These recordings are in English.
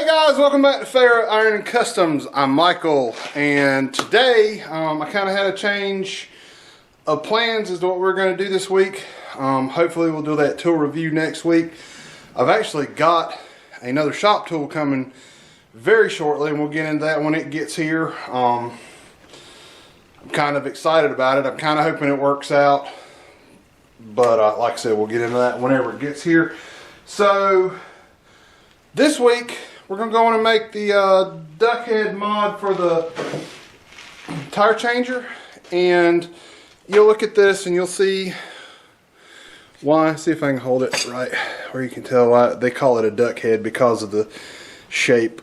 Guys, welcome back to Fair Iron and Customs. I'm Michael, and today I kind of had a change of plans as to what we're going to do this week. Hopefully we'll do that tool review next week. I've actually got another shop tool coming very shortly, and we'll get into that when it gets here. I'm kind of excited about it. I'm kind of hoping it works out, but like I said, we'll get into that whenever it gets here. So this week we're going to go on and make the duck head mod for the tire changer, and you'll look at this and you'll see why. See if I can hold it right where you can tell why they call it a duck head, because of the shape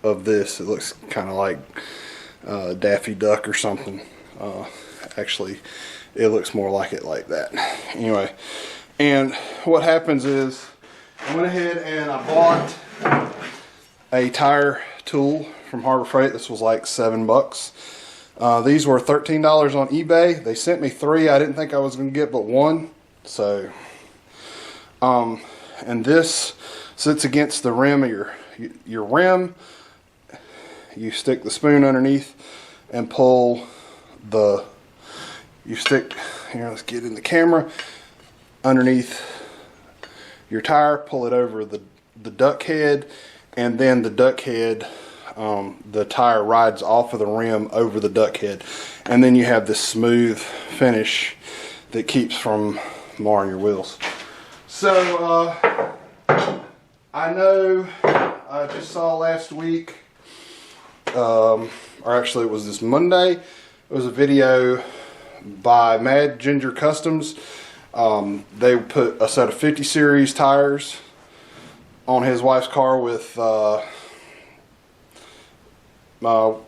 of this. It looks kind of like Daffy Duck or something. Actually, it looks more like it like that. Anyway, and what happens is I went ahead and I bought a tire tool from Harbor Freight. This was like $7. These were $13 on eBay. They sent me 3. I didn't think I was going to get but 1. So, and this sits against the rim of your rim. You stick the spoon underneath and pull the, you stick, here, let's get in the camera, underneath your tire, pull it over the duck head, and then the duck head, the tire rides off of the rim over the duck head, and then you have this smooth finish that keeps from marring your wheels. So I know I just saw last week, or actually it was this Monday, it was a video by Mad Ginger Customs. They put a set of 50 series tires on his wife's car with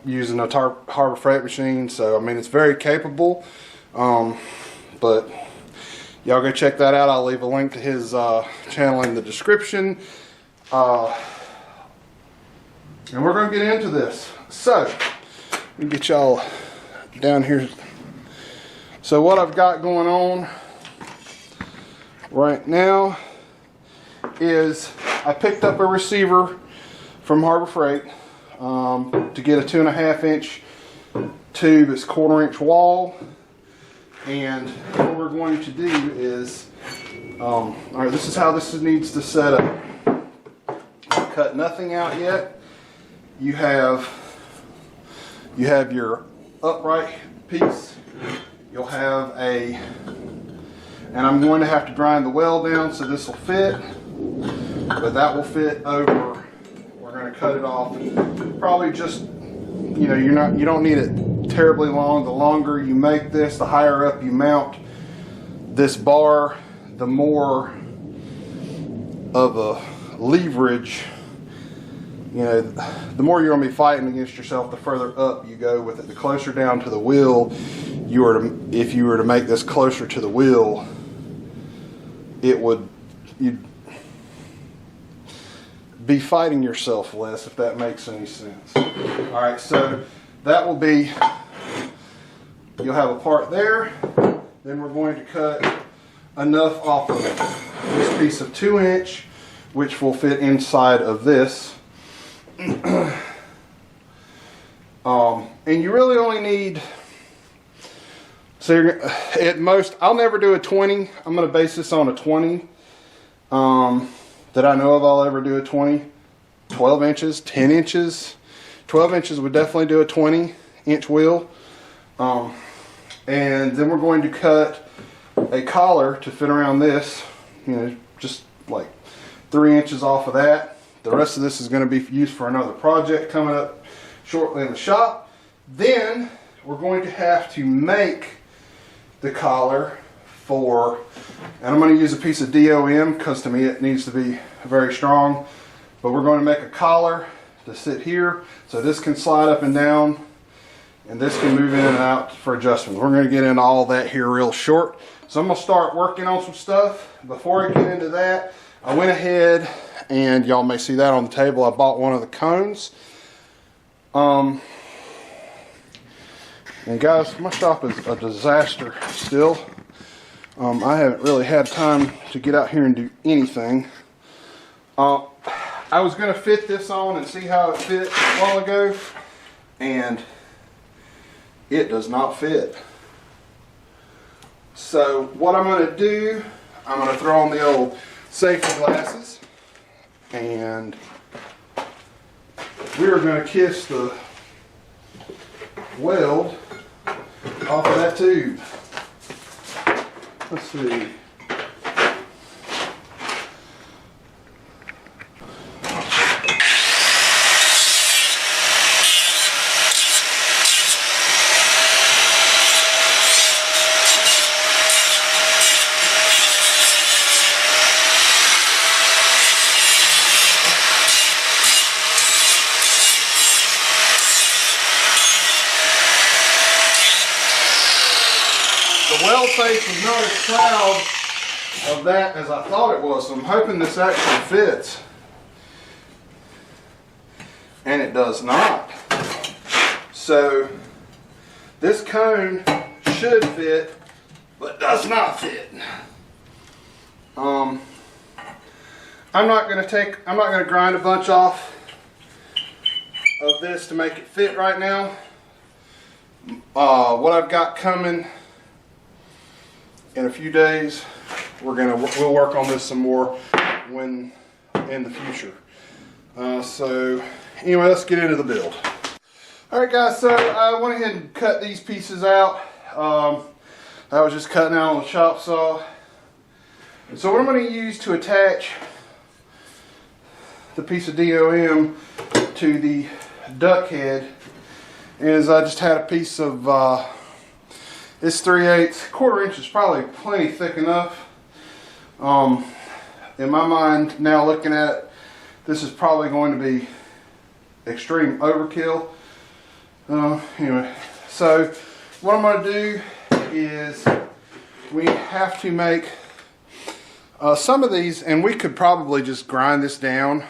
using a Harbor Freight machine. So I mean, it's very capable, but y'all go check that out. I'll leave a link to his channel in the description, and we're going to get into this. So let me get y'all down here. So what I've got going on right now is I picked up a receiver from Harbor Freight to get a 2.5 inch tube. It's 1/4 inch wall, and what we're going to do is, all right, this is how this needs to set up. I've cut nothing out yet. You have your upright piece. You'll have a, and I'm going to have to grind the weld down so this will fit, but that will fit over. We're going to cut it off. Probably just, you know, you don't need it terribly long. The longer you make this, the higher up you mount this bar, the more of a leverage, you know, the more you're going to be fighting against yourself, the further up you go with it. The closer down to the wheel you were to, if you were to make this closer to the wheel, you'd be fighting yourself less, if that makes any sense. Alright, so that will be, you'll have a part there. Then we're going to cut enough off of this piece of 2 inch, which will fit inside of this. And you really only need, so you're, at most, I'll never do a 20. I'm going to base this on a 20. That I know of, I'll ever do a 20. 12 inches, 10 inches. 12 inches would definitely do a 20 inch wheel. And then we're going to cut a collar to fit around this, you know, just like 3 inches off of that. The rest of this is going to be used for another project coming up shortly in the shop. Then we're going to have to make the collar for, and I'm going to use a piece of DOM because to me it needs to be very strong, but we're going to make a collar to sit here so this can slide up and down, and this can move in and out for adjustments. We're going to get into all that here real short. So I'm going to start working on some stuff. Before I get into that, I went ahead, and y'all may see that on the table, I bought one of the cones. And guys, my shop is a disaster still. I haven't really had time to get out here and do anything. I I was going to fit this on and see how it fit a while ago, and it does not fit. So what I'm going to do, I'm going to throw on the old safety glasses, and we are going to kiss the weld off of that tube. Let's see. The weld face was not as proud of that as I thought it was, so I'm hoping this actually fits. And it does not. So this cone should fit, but does not fit. I'm not going to grind a bunch off of this to make it fit right now. What I've got coming in a few days, we'll work on this some more when in the future. So anyway, let's get into the build. Alright guys, so I went ahead and cut these pieces out. I was just cutting out on the chop saw. And so what I'm going to use to attach the piece of DOM to the duck head is I just had a piece of it's 3/8, quarter inch is probably plenty thick enough. In my mind, now looking at it, this is probably going to be extreme overkill. Anyway, so what I'm going to do is we have to make some of these, and we could probably just grind this down.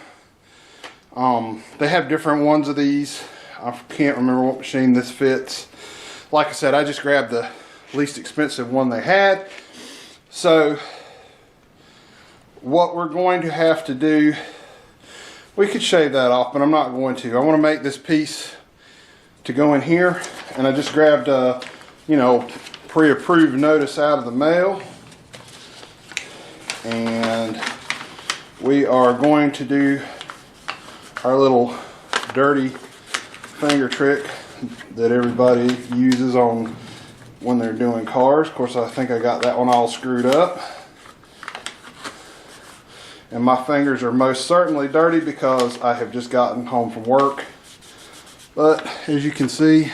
They have different ones of these. I can't remember what machine this fits. Like I said, I just grabbed the least expensive one they had. So what we're going to have to do, we could shave that off, but I'm not going to. I want to make this piece to go in here, and I just grabbed a, pre-approved notice out of the mail, and we are going to do our little dirty finger trick that everybody uses on when they're doing cars. Of course, I think I got that one all screwed up. And my fingers are most certainly dirty because I have just gotten home from work. But as you can see,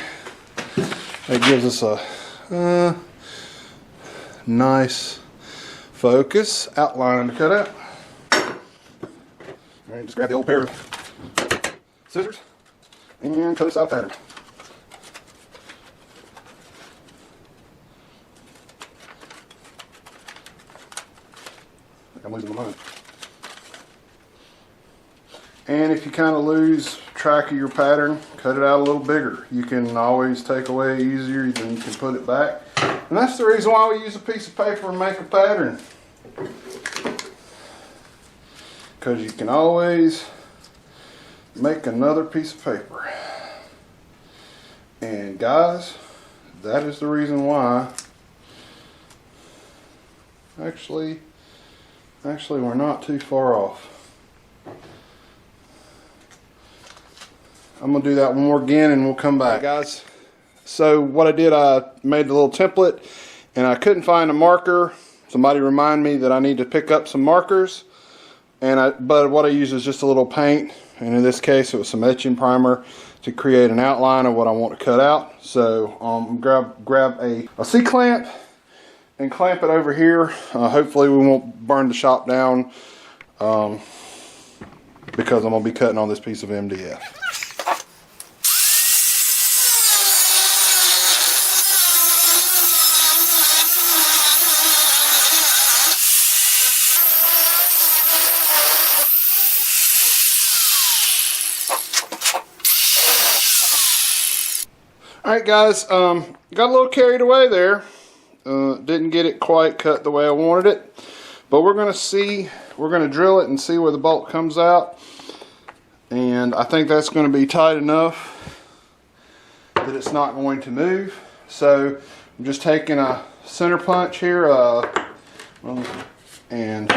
it gives us a nice focus outline to cut out. Alright, just grab the old pair of scissors and cut this out pattern. I'm losing my mind. And if you kind of lose track of your pattern, cut it out a little bigger. You can always take away easier than you can put it back. And that's the reason why we use a piece of paper and make a pattern. Because you can always make another piece of paper. And guys, that is the reason why. Actually, we're not too far off. I'm going to do that one more again and we'll come back. Guys, so what I did, I made a little template and I couldn't find a marker. Somebody reminded me that I need to pick up some markers. But what I used is just a little paint, and in this case it was some etching primer to create an outline of what I want to cut out. So grab a C-clamp and clamp it over here. Hopefully we won't burn the shop down because I'm going to be cutting on this piece of MDF. Alright guys, got a little carried away there. Didn't get it quite cut the way I wanted it. But we're going to drill it and see where the bolt comes out. And I think that's going to be tight enough that it's not going to move. So I'm just taking a center punch here and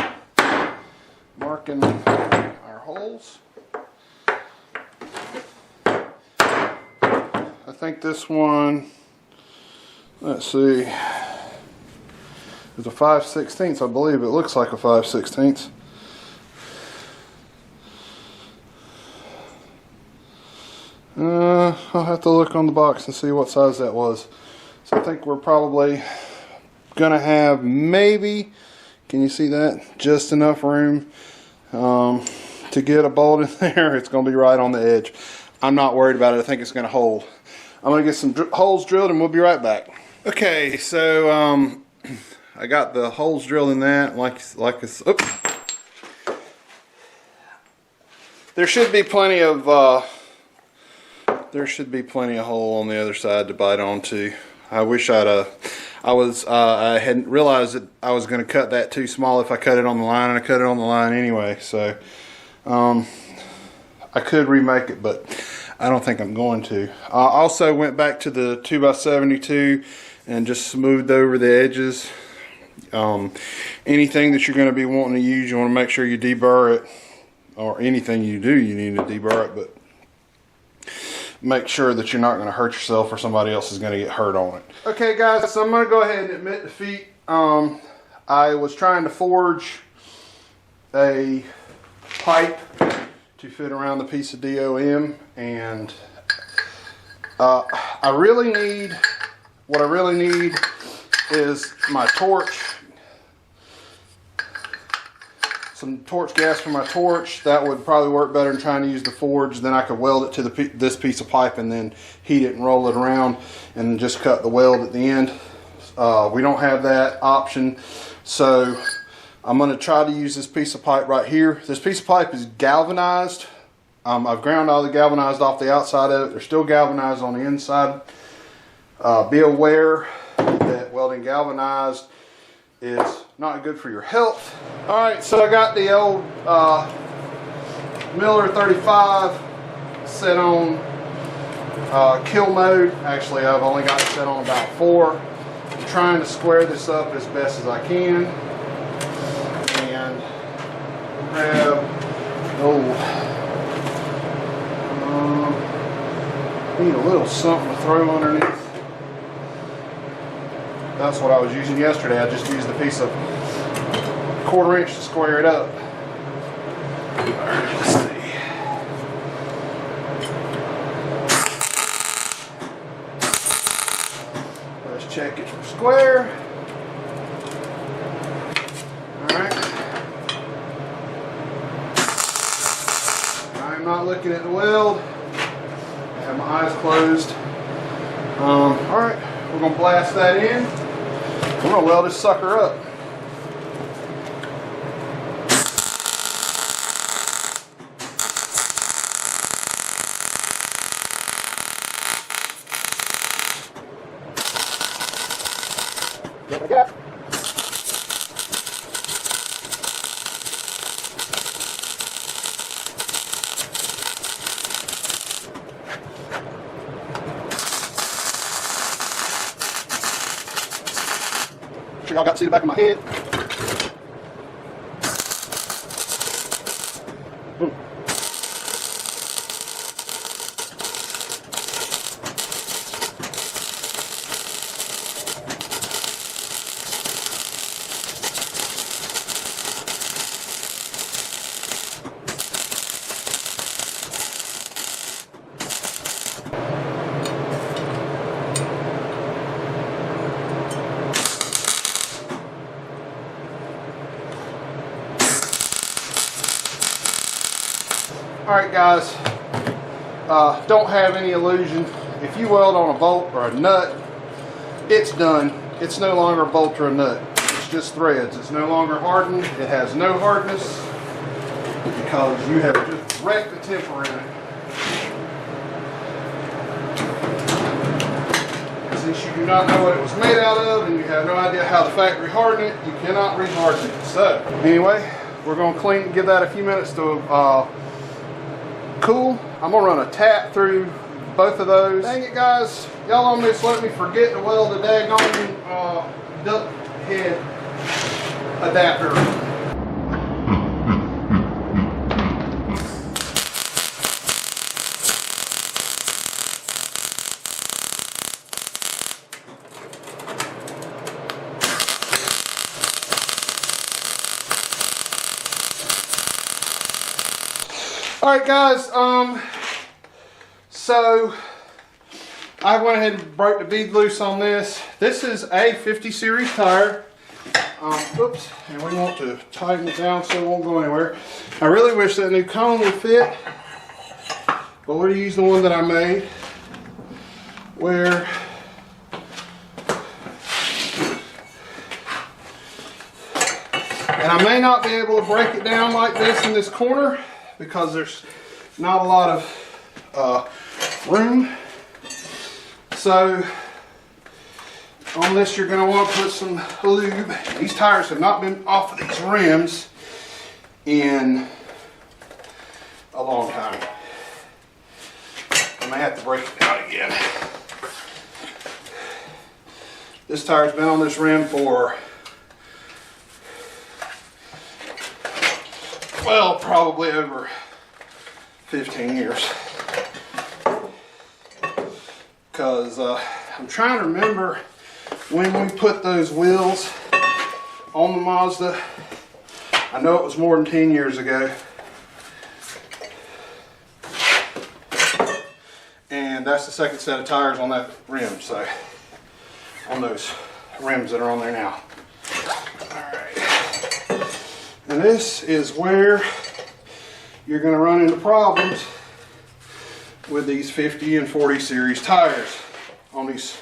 marking our holes. I think this one, let's see, is a 5/16. I believe it looks like a 5/16. I'll have to look on the box and see what size that was. So I think we're probably gonna have maybe, can you see that? Just enough room to get a bolt in there. It's gonna be right on the edge. I'm not worried about it. I think it's gonna hold. I'm gonna get some holes drilled and we'll be right back. Okay, so I got the holes drilled in that oops. There should be plenty of hole on the other side to bite onto. I wish I hadn't realized that I was going to cut that too small if I cut it on the line, and I cut it on the line anyway. So I could remake it, but I don't think I'm going to. I also went back to the 2x72 and just smoothed over the edges. Anything that you're going to be wanting to use, you want to make sure you deburr it, or anything you do, you need to deburr it, but make sure that you're not going to hurt yourself or somebody else is going to get hurt on it. Okay guys, so I'm going to go ahead and admit defeat. I was trying to forge a pipe to fit around the piece of DOM, and what I really need is my torch. Some torch gas for my torch. That would probably work better than trying to use the forge. Then I could weld it to this piece of pipe and then heat it and roll it around and just cut the weld at the end. We don't have that option, so I'm going to try to use this piece of pipe right here. This piece of pipe is galvanized. I've ground all the galvanized off the outside of it. They're still galvanized on the inside. Be aware that welding galvanized is not good for your health. Alright, so I got the old Miller 35 set on kill mode. Actually, I've only got it set on about 4. I'm trying to square this up as best as I can. And grab, need a little something to throw underneath. That's what I was using yesterday. I just used a piece of 1/4 inch to square it up. Alright, let's see. Let's check it for square. Alright. I'm not looking at the weld. I have my eyes closed. Alright, we're going to blast that in. We're going to weld this sucker up. Get up. Sure y'all got to see the back of my head. Boom. Alright guys, don't have any illusion. If you weld on a bolt or a nut, it's done. It's no longer a bolt or a nut. It's just threads. It's no longer hardened. It has no hardness because you have just wrecked the temper in it. And since you do not know what it was made out of and you have no idea how the factory hardened it, you cannot reharden it. So anyway, we're going to give that a few minutes to cool. I'm gonna run a tap through both of those. Dang it, guys. Y'all almost let me forget to weld the daggone duct head adapter. Alright guys, so I went ahead and broke the bead loose on this. This is a 50 series tire. Oops, and we want to tighten it down so it won't go anywhere. I really wish that new cone would fit, but we'll use the one that I made where and I may not be able to break it down like this in this corner because there's not a lot of room. So on this you're going to want to put some lube. These tires have not been off of these rims in a long time. I may have to break it down again. This tire's been on this rim for, well, probably over 15 years. Because I'm trying to remember when we put those wheels on the Mazda. I know it was more than 10 years ago. And that's the second set of tires on that rim, so on those rims that are on there now. Alright. And this is where you're going to run into problems with these 50 and 40 series tires. On these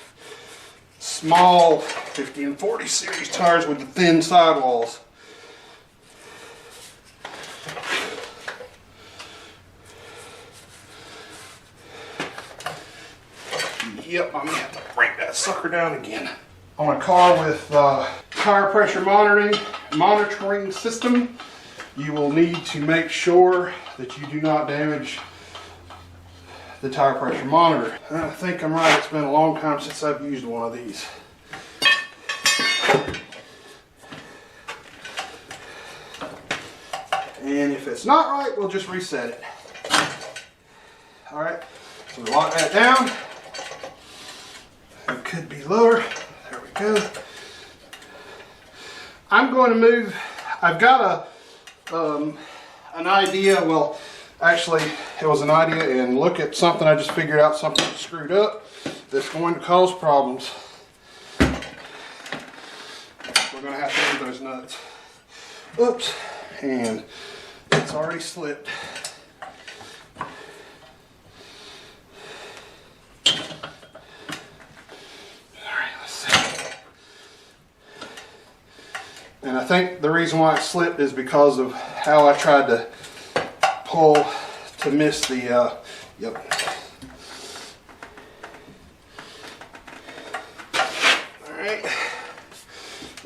small 50 and 40 series tires with the thin sidewalls. Yep, I'm going to have to break that sucker down again. On a car with tire pressure monitoring system, you will need to make sure that you do not damage the tire pressure monitor. I think I'm right, it's been a long time since I've used one of these. And if it's not right, we'll just reset it. Alright, so we lock that down. It could be lower. There we go. I'm going to move, I've got an idea, well, actually it was an idea, and look at something I just figured out, something screwed up that's going to cause problems. We're going to have to move those nuts. Oops, and it's already slipped. And I think the reason why it slipped is because of how I tried to pull to miss the, yep. Alright,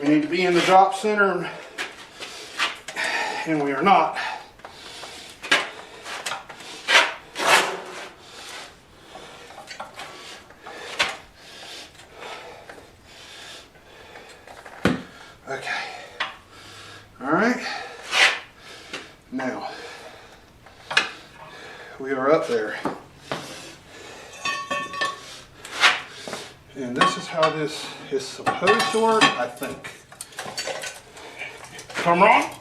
we need to be in the drop center, and we are not. Okay. Alright, now we are up there, and this is how this is supposed to work, I think. If I'm wrong,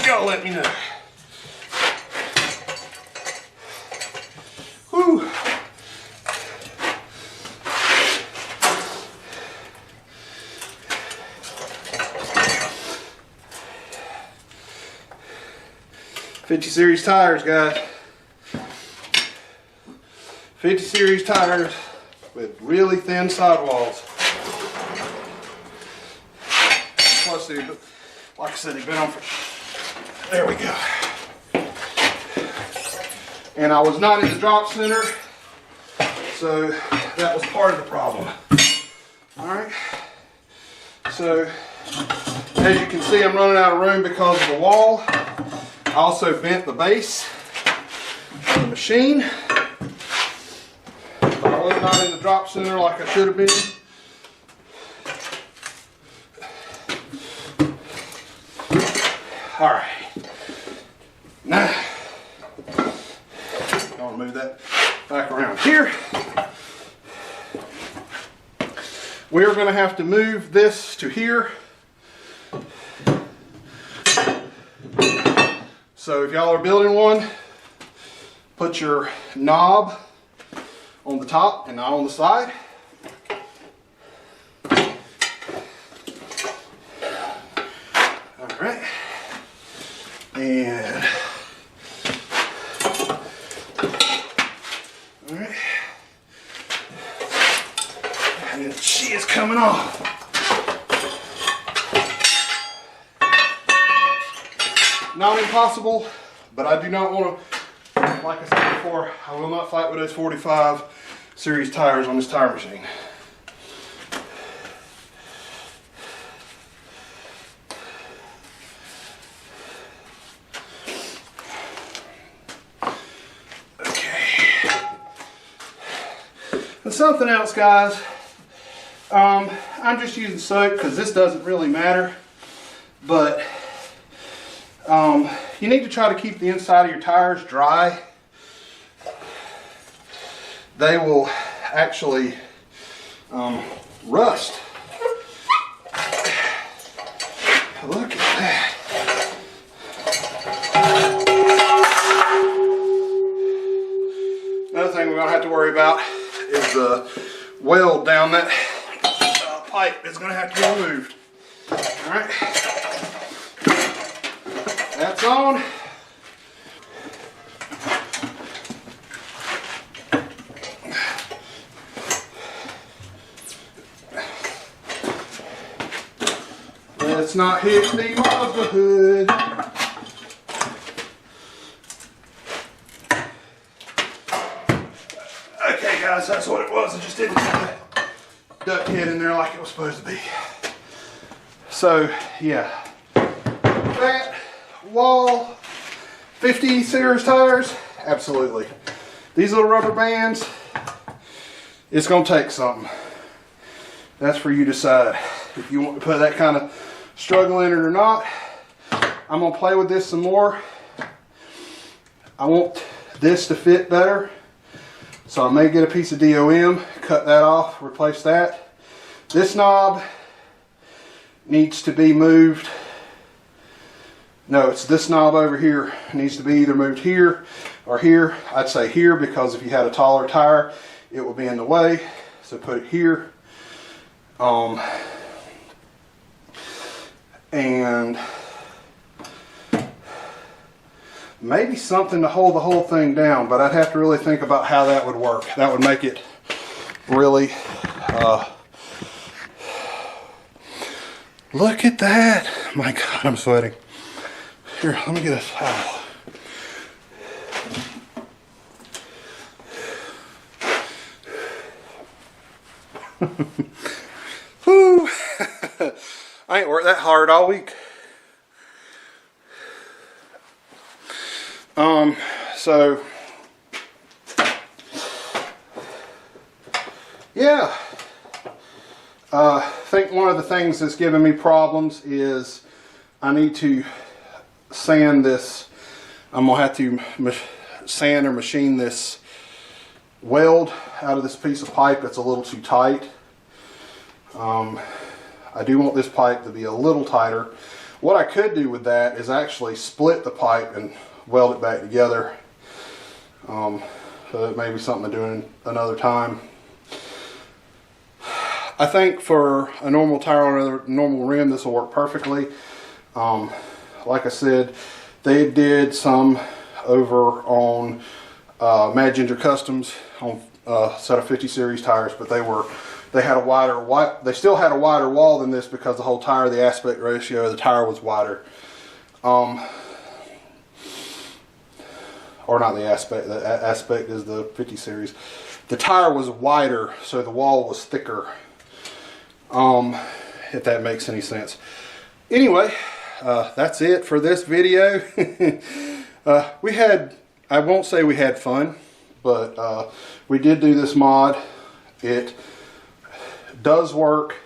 y'all let me know. Whew. '50 series tires, guys. 50 series tires with really thin sidewalls. Plus, like I said, they've been on for. There we go. And I was not in the drop center, so that was part of the problem. All right. So, as you can see, I'm running out of room because of the wall. I also bent the base on the machine. I was not in the drop center like I should have been. All right. Now, I'm gonna move that back around here. We're gonna have to move this to here. So if y'all are building one, put your knob on the top and not on the side. All right. And all right. And she is coming off. Not impossible, but I do not want to, like I said before, I will not fight with those 45 series tires on this tire machine. Okay. And something else, guys. I'm just using soap because this doesn't really matter, but you need to try to keep the inside of your tires dry. They will actually rust. Look at that. Another thing we're going to have to worry about is the weld down that pipe is going to have to be removed. All right. That's on. Let's not hit the Mazda hood. Okay guys, that's what it was. I just didn't get that duck head in there like it was supposed to be. So yeah, that wall 50 series tires, absolutely. These little rubber bands, it's gonna take something. That's for you to decide if you want to put that kind of struggle in it or not. I'm gonna play with this some more. I want this to fit better, so I may get a piece of DOM, cut that off, replace that. This knob needs to be moved. No, it's this knob over here. It needs to be either moved here or here. I'd say here because if you had a taller tire, it would be in the way. So put it here. And maybe something to hold the whole thing down, but I'd have to really think about how that would work. That would make it really, look at that. My God, I'm sweating. Here, let me get a towel. Whew. I ain't worked that hard all week. So yeah, I think one of the things that's giving me problems is I need to sand this. I'm gonna have to sand or machine this weld out of this piece of pipe that's a little too tight. I do want this pipe to be a little tighter. What I could do with that is actually split the pipe and weld it back together. So that may be something to do another time. I think for a normal tire or a normal rim, this will work perfectly. Like I said, they did some over on Mad Ginger Customs on a set of 50 series tires, but they had a wider, they still had a wider wall than this because the whole tire, the aspect ratio of the tire was wider. Or not the aspect is the 50 series. The tire was wider, so the wall was thicker. If that makes any sense. Anyway, that's it for this video. We had I won't say we had fun, but we did do this mod. It does work.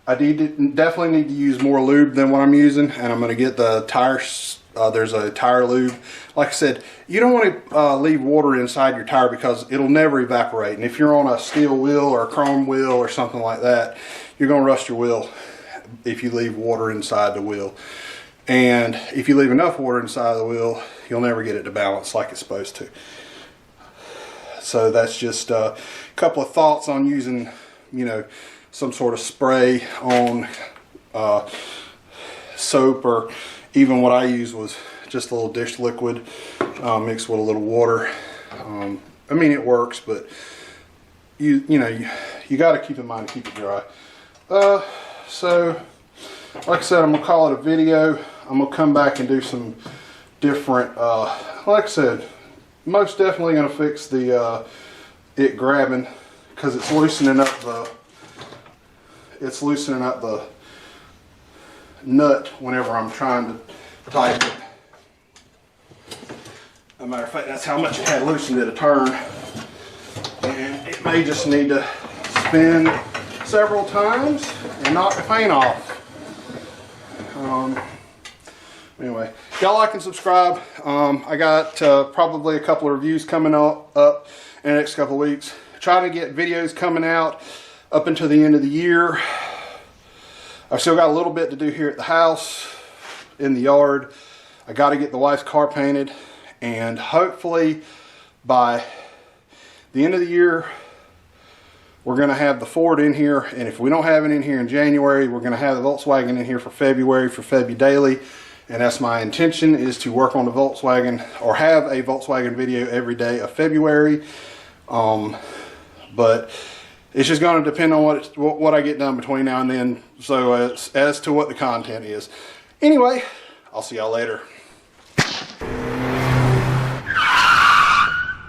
I definitely need to use more lube than what I'm using, and I'm going to get the tires. There's a tire lube. Like I said, you don't want to leave water inside your tire because it'll never evaporate. And if you're on a steel wheel or a chrome wheel or something like that, you're going to rust your wheel if you leave water inside the wheel. And if you leave enough water inside the wheel, you'll never get it to balance like it's supposed to. So that's just a couple of thoughts on using, you know, some sort of spray on soap, or even what I used was just a little dish liquid mixed with a little water. I mean, it works, but you got to keep in mind to keep it dry. So like I said, I'm gonna call it a video. I'm gonna come back and do some different, like I said, most definitely gonna fix the it grabbing, because it's loosening up the nut whenever I'm trying to tighten it. As a matter of fact, that's how much it had loosened at a turn, and it may just need to spin several times and knock the paint off. Anyway, y'all like and subscribe. I got probably a couple of reviews coming up in the next couple of weeks. Trying to get videos coming out up until the end of the year. I've still got a little bit to do here at the house, in the yard. I got to get the wife's car painted, and hopefully by the end of the year we're going to have the Ford in here, and if we don't have it in here in January, we're going to have the Volkswagen in here for February, for Febu Daily. And that's my intention, is to work on the Volkswagen, or have a Volkswagen video every day of February. But it's just going to depend on what I get done between now and then, so as to what the content is. Anyway, I'll see y'all later.